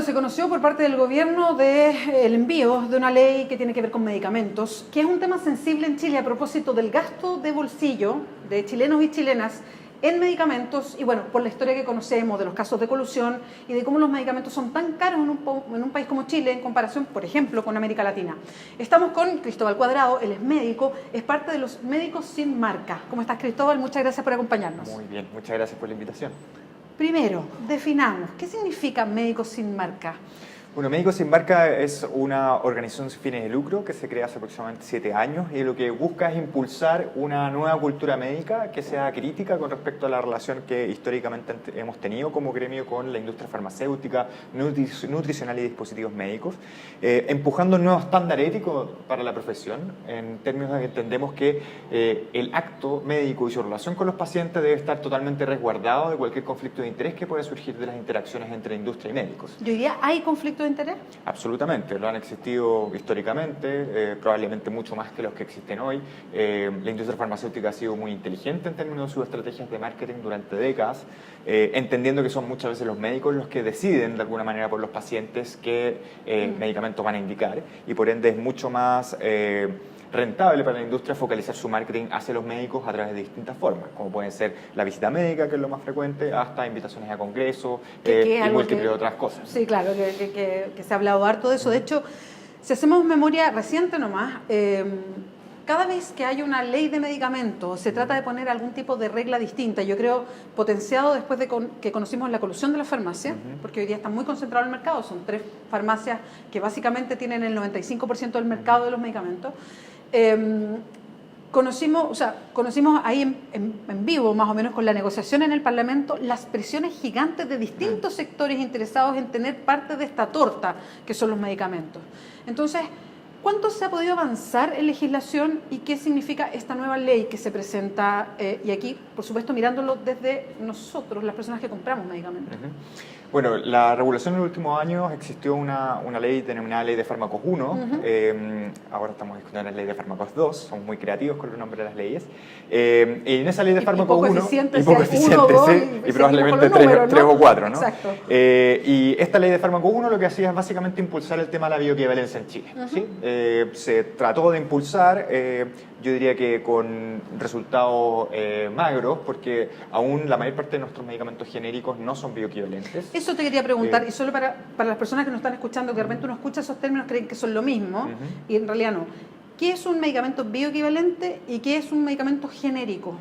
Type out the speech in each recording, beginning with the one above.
se conoció por parte del gobierno el envío de una ley que tiene que ver con medicamentos, que es un tema sensible en Chile a propósito del gasto de bolsillo de chilenos y chilenas en medicamentos y bueno, por la historia que conocemos de los casos de colusión y de cómo los medicamentos son tan caros en un país como Chile en comparación, por ejemplo, con América Latina. Estamos con Cristóbal Cuadrado, él es médico, es parte de los Médicos Sin Marca. ¿Cómo estás, Cristóbal? Muchas gracias por acompañarnos. Muy bien, muchas gracias por la invitación. Primero, definamos, ¿qué significa Médicos Sin Marca? Bueno, Médicos Sin Marca es una organización sin fines de lucro que se crea hace aproximadamente 7 años y lo que busca es impulsar una nueva cultura médica que sea crítica con respecto a la relación que históricamente hemos tenido como gremio con la industria farmacéutica, nutricional y dispositivos médicos, empujando un nuevo estándar ético para la profesión en términos de que entendemos que el acto médico y su relación con los pacientes debe estar totalmente resguardado de cualquier conflicto de interés que pueda surgir de las interacciones entre industria y médicos. Yo diría, ¿hay conflicto de interés? Absolutamente, lo han existido históricamente, probablemente mucho más que los que existen hoy. La industria farmacéutica ha sido muy inteligente en términos de sus estrategias de marketing durante décadas, entendiendo que son muchas veces los médicos los que deciden de alguna manera por los pacientes qué medicamentos van a indicar y por ende es mucho más rentable para la industria focalizar su marketing hacia los médicos a través de distintas formas, como pueden ser la visita médica, que es lo más frecuente, hasta invitaciones a congresos y múltiples otras cosas. Sí, claro, que se ha hablado harto de eso. De hecho, si hacemos memoria reciente nomás, cada vez que hay una ley de medicamentos se trata de poner algún tipo de regla distinta, yo creo potenciado después de que conocimos la colusión de las farmacias, porque hoy día está muy concentrado el mercado, son 3 farmacias que básicamente tienen el 95% del mercado de los medicamentos. Conocimos ahí en vivo, más o menos con la negociación en el Parlamento, las presiones gigantes de distintos sectores interesados en tener parte de esta torta que son los medicamentos. Entonces, ¿cuánto se ha podido avanzar en legislación y qué significa esta nueva ley que se presenta? Y aquí, por supuesto, mirándolo desde nosotros, las personas que compramos medicamentos. Bueno, la regulación en los últimos años existió una ley denominada Ley de Fármacos 1, ahora estamos discutiendo la Ley de Fármacos 2, son muy creativos con el nombre de las leyes, y en esa Ley de Fármacos 1, y poco eficiente, sí, y probablemente 3 o 4, ¿no? Exacto. Y esta Ley de Fármacos 1 lo que hacía es básicamente impulsar el tema de la bioequivalencia en Chile, ¿sí? Se trató de impulsar, yo diría que con resultados magros, porque aún la mayor parte de nuestros medicamentos genéricos no son bioequivalentes. Eso te quería preguntar, y solo para las personas que nos están escuchando, que de repente uno escucha esos términos, creen que son lo mismo, y en realidad no. ¿Qué es un medicamento bioequivalente y qué es un medicamento genérico?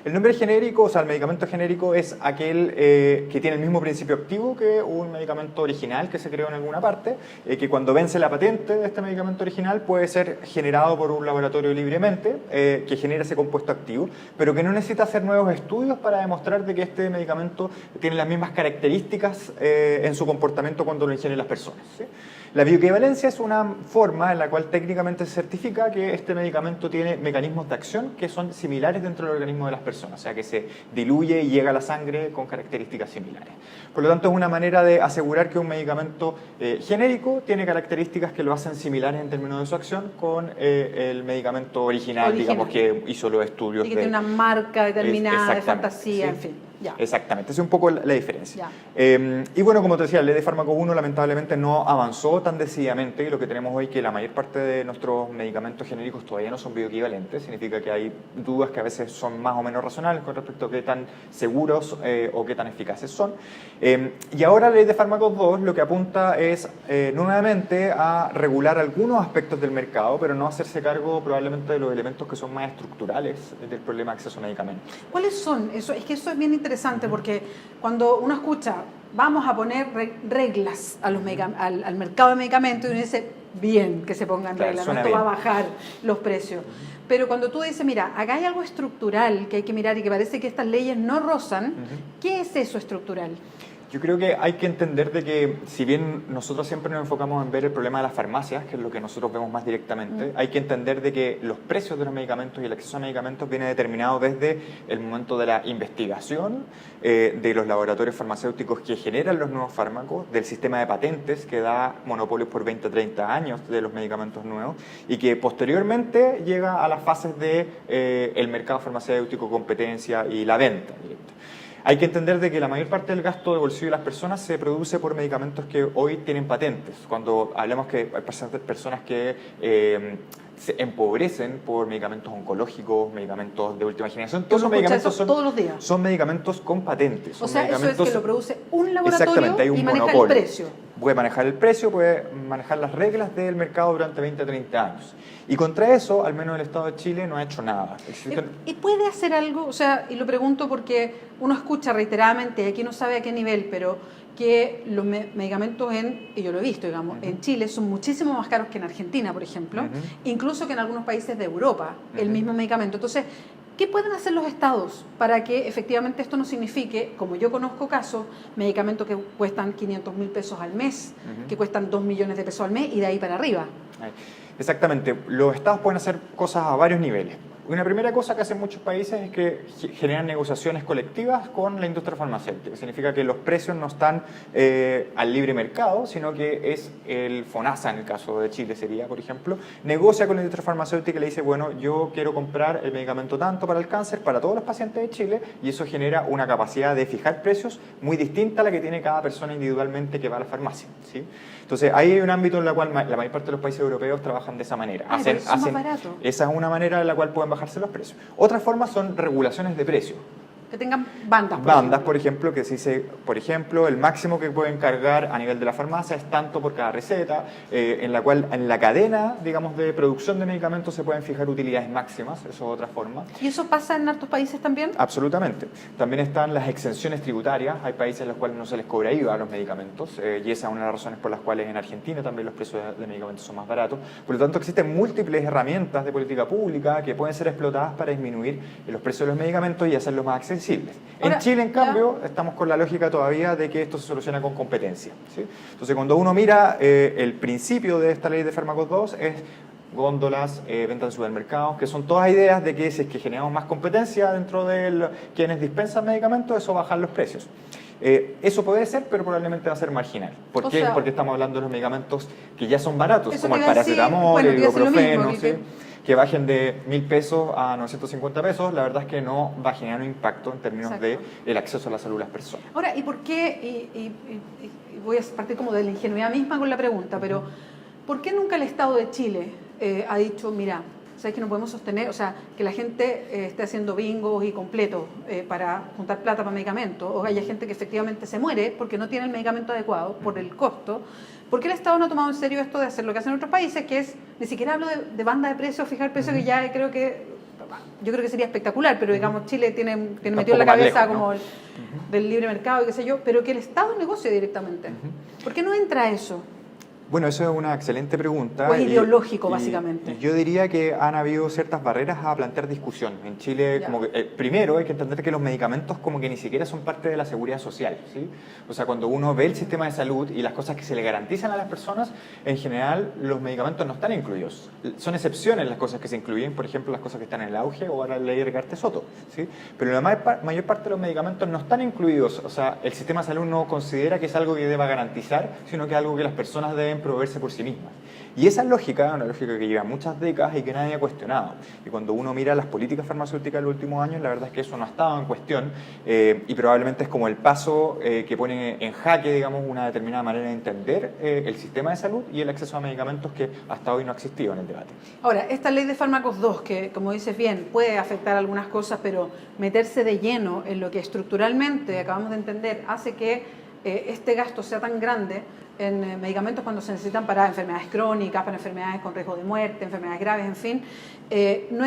El nombre genérico, o sea, el medicamento genérico es aquel que tiene el mismo principio activo que un medicamento original que se creó en alguna parte, que cuando vence la patente de este medicamento original puede ser generado por un laboratorio libremente, que genera ese compuesto activo, pero que no necesita hacer nuevos estudios para demostrar de que este medicamento tiene las mismas características en su comportamiento cuando lo ingieren las personas, ¿sí? La bioequivalencia es una forma en la cual técnicamente se certifica que este medicamento tiene mecanismos de acción que son similares dentro del organismo de las personas, o sea que se diluye y llega a la sangre con características similares. Por lo tanto, es una manera de asegurar que un medicamento genérico tiene características que lo hacen similares en términos de su acción con el medicamento original, digamos, que hizo los estudios. Y que tiene una marca determinada de fantasía, sí. En fin. Ya. Exactamente, esa es un poco la diferencia. Y bueno, como te decía, la Ley de Fármacos 1 lamentablemente no avanzó tan decididamente y lo que tenemos hoy es que la mayor parte de nuestros medicamentos genéricos todavía no son bioequivalentes, significa que hay dudas que a veces son más o menos razonables con respecto a qué tan seguros o qué tan eficaces son. Y ahora la Ley de Fármacos 2 lo que apunta es nuevamente a regular algunos aspectos del mercado, pero no hacerse cargo probablemente de los elementos que son más estructurales del problema de acceso a medicamentos. ¿Cuáles son? Es que eso es bien interesante porque cuando uno escucha vamos a poner reglas a al mercado de medicamentos y uno dice bien que se pongan reglas, ¿no? Esto va a bajar los precios. Pero cuando tú dices, mira, acá hay algo estructural que hay que mirar y que parece que estas leyes no rozan, ¿qué es eso estructural? Yo creo que hay que entender de que si bien nosotros siempre nos enfocamos en ver el problema de las farmacias, que es lo que nosotros vemos más directamente, hay que entender de que los precios de los medicamentos y el acceso a medicamentos viene determinado desde el momento de la investigación, de los laboratorios farmacéuticos que generan los nuevos fármacos, del sistema de patentes que da monopolios por 20 o 30 años de los medicamentos nuevos y que posteriormente llega a las fases de el mercado farmacéutico, competencia y la venta directa. Hay que entender de que la mayor parte del gasto de bolsillo de las personas se produce por medicamentos que hoy tienen patentes. Cuando hablamos que hay personas que se empobrecen por medicamentos oncológicos, medicamentos de última generación, todos los medicamentos todos los días. Son medicamentos con patentes. O sea, eso es que lo produce un laboratorio exactamente, hay un y maneja monopolio. el precio. Puede manejar el precio, puede manejar las reglas del mercado durante 20 a 30 años. Y contra eso, al menos el Estado de Chile no ha hecho nada. ¿Y puede hacer algo? O sea, y lo pregunto porque uno escucha reiteradamente, y aquí no sabe a qué nivel, pero que los medicamentos y yo lo he visto, digamos, en Chile son muchísimo más caros que en Argentina, por ejemplo, incluso que en algunos países de Europa, el mismo medicamento. Entonces, ¿qué pueden hacer los estados para que efectivamente esto no signifique, como yo conozco casos, medicamentos que cuestan 500.000 pesos al mes, que cuestan 2 millones de pesos al mes y de ahí para arriba? Exactamente. Los estados pueden hacer cosas a varios niveles. Una primera cosa que hacen muchos países es que generan negociaciones colectivas con la industria farmacéutica. Significa que los precios no están al libre mercado, sino que es el FONASA, en el caso de Chile sería, por ejemplo, negocia con la industria farmacéutica y le dice, bueno, yo quiero comprar el medicamento tanto para el cáncer, para todos los pacientes de Chile, y eso genera una capacidad de fijar precios muy distinta a la que tiene cada persona individualmente que va a la farmacia, ¿sí? Entonces, ahí hay un ámbito en el cual la mayor parte de los países europeos trabajan de esa manera. Eso es más barato. Esa es una manera en la cual pueden bajarse los precios. Otra forma son regulaciones de precios. Que tengan bandas. Por ejemplo, que se dice, por ejemplo, el máximo que pueden cargar a nivel de la farmacia es tanto por cada receta, en la cual en la cadena, digamos, de producción de medicamentos se pueden fijar utilidades máximas, eso es otra forma. ¿Y eso pasa en hartos países también? Absolutamente. También están las exenciones tributarias, hay países en los cuales no se les cobra IVA a los medicamentos, y esa es una de las razones por las cuales en Argentina también los precios de medicamentos son más baratos. Por lo tanto, existen múltiples herramientas de política pública que pueden ser explotadas para disminuir los precios de los medicamentos y hacerlos más accesibles. Ahora, en Chile, en cambio, estamos con la lógica todavía de que esto se soluciona con competencia, ¿sí? Entonces, cuando uno mira el principio de esta ley de fármacos 2 es góndolas, venta en supermercados, que son todas ideas de que si es que generamos más competencia dentro de quienes dispensan medicamentos, eso va a bajar los precios. Eso puede ser, pero probablemente va a ser marginal. ¿Por qué? Porque estamos hablando de los medicamentos que ya son baratos, como el paracetamol, el ibuprofeno, ¿sí? Que bajen de 1.000 pesos a 950 pesos, la verdad es que no va a generar un impacto en términos de el acceso a la salud de las personas. Ahora, ¿y por qué? Y voy a partir como de la ingenuidad misma con la pregunta, pero ¿por qué nunca el Estado de Chile ha dicho, mira, sabes que no podemos sostener, o sea, que la gente esté haciendo bingos y completos para juntar plata para medicamentos, o haya gente que efectivamente se muere porque no tiene el medicamento adecuado por el costo? ¿Por qué el Estado no ha tomado en serio esto de hacer lo que hacen otros países, que es, ni siquiera hablo de banda de precios, fijar precios, que ya creo que, yo creo que sería espectacular, pero digamos Chile tiene metido en la cabeza lejos, ¿no? Como del libre mercado y qué sé yo, pero que el Estado negocie directamente. ¿Por qué no entra eso? Bueno, eso es una excelente pregunta. ¿O es ideológico, básicamente? Yo diría que han habido ciertas barreras a plantear discusión. En Chile, como que, primero hay que entender que los medicamentos como que ni siquiera son parte de la seguridad social, ¿sí? O sea, cuando uno ve el sistema de salud y las cosas que se le garantizan a las personas, en general los medicamentos no están incluidos. Son excepciones las cosas que se incluyen, por ejemplo, las cosas que están en el auge o ahora la ley Rigarte Soto, ¿sí? Pero la mayor parte de los medicamentos no están incluidos. O sea, el sistema de salud no considera que es algo que deba garantizar, sino que es algo que las personas deben proveerse por sí mismas. Y esa lógica es una lógica que lleva muchas décadas y que nadie ha cuestionado. Y cuando uno mira las políticas farmacéuticas de los últimos años, la verdad es que eso no ha estado en cuestión y probablemente es como el paso que pone en jaque, digamos, una determinada manera de entender el sistema de salud y el acceso a medicamentos que hasta hoy no ha existido en el debate. Ahora, esta ley de fármacos 2, que como dices bien, puede afectar algunas cosas, pero meterse de lleno en lo que estructuralmente, acabamos de entender, hace que este gasto sea tan grande en medicamentos cuando se necesitan para enfermedades crónicas, para enfermedades con riesgo de muerte, enfermedades graves, en fin, no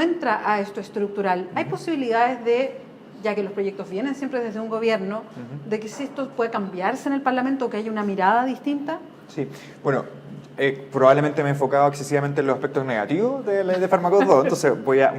entra a esto estructural. ¿Hay posibilidades de, ya que los proyectos vienen siempre desde un gobierno, de que si esto puede cambiarse en el Parlamento o que haya una mirada distinta? Sí, bueno, probablemente me he enfocado excesivamente en los aspectos negativos de la ley de fármacos 2, entonces voy a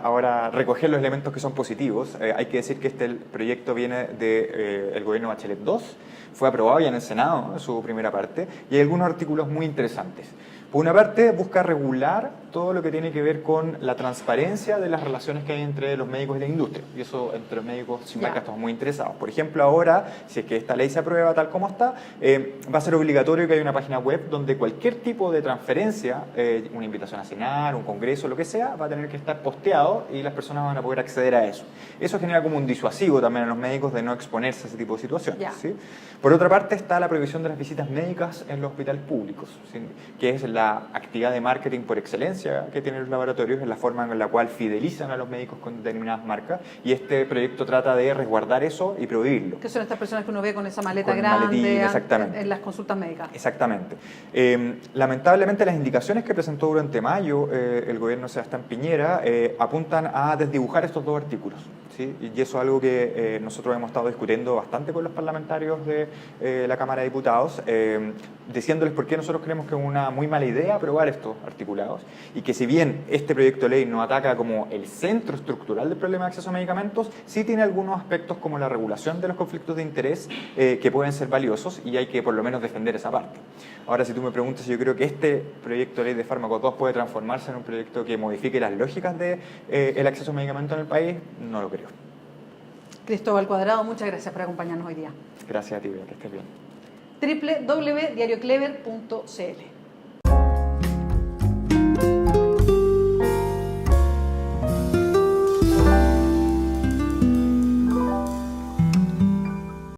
ahora recoger los elementos que son positivos. Hay que decir que este proyecto viene del gobierno Bachelet 2, fue aprobado ya en el Senado, su primera parte, y hay algunos artículos muy interesantes. Por una parte, busca regular todo lo que tiene que ver con la transparencia de las relaciones que hay entre los médicos y la industria. Y eso, entre los médicos sin marca, estamos muy interesados. Por ejemplo, ahora, si es que esta ley se aprueba tal como está, va a ser obligatorio que haya una página web donde cualquier tipo de transferencia, una invitación a cenar, un congreso, lo que sea, va a tener que estar posteado y las personas van a poder acceder a eso. Eso genera como un disuasivo también a los médicos de no exponerse a ese tipo de situaciones. ¿Sí? Por otra parte, está la prohibición de las visitas médicas en los hospitales públicos, ¿sí? Que es la actividad de marketing por excelencia que tienen los laboratorios, es la forma en la cual fidelizan a los médicos con determinadas marcas, y este proyecto trata de resguardar eso y prohibirlo. ¿Qué son estas personas que uno ve con esa maleta con grande maletín, en las consultas médicas? Exactamente. Lamentablemente las indicaciones que presentó durante mayo el gobierno de Sebastián Piñera apuntan a desdibujar estos dos artículos, ¿sí? Y eso es algo que nosotros hemos estado discutiendo bastante con los parlamentarios de la Cámara de Diputados, diciéndoles por qué nosotros creemos que es una muy mala idea aprobar estos articulados, y que si bien este proyecto de ley no ataca como el centro estructural del problema de acceso a medicamentos, sí tiene algunos aspectos como la regulación de los conflictos de interés que pueden ser valiosos, y hay que por lo menos defender esa parte. Ahora, si tú me preguntas si yo creo que este proyecto de ley de fármacos 2 puede transformarse en un proyecto que modifique las lógicas del acceso a medicamentos en el país, no lo creo. Cristóbal Cuadrado, muchas gracias por acompañarnos hoy día. Gracias a ti, que estés bien. www.diarioclever.cl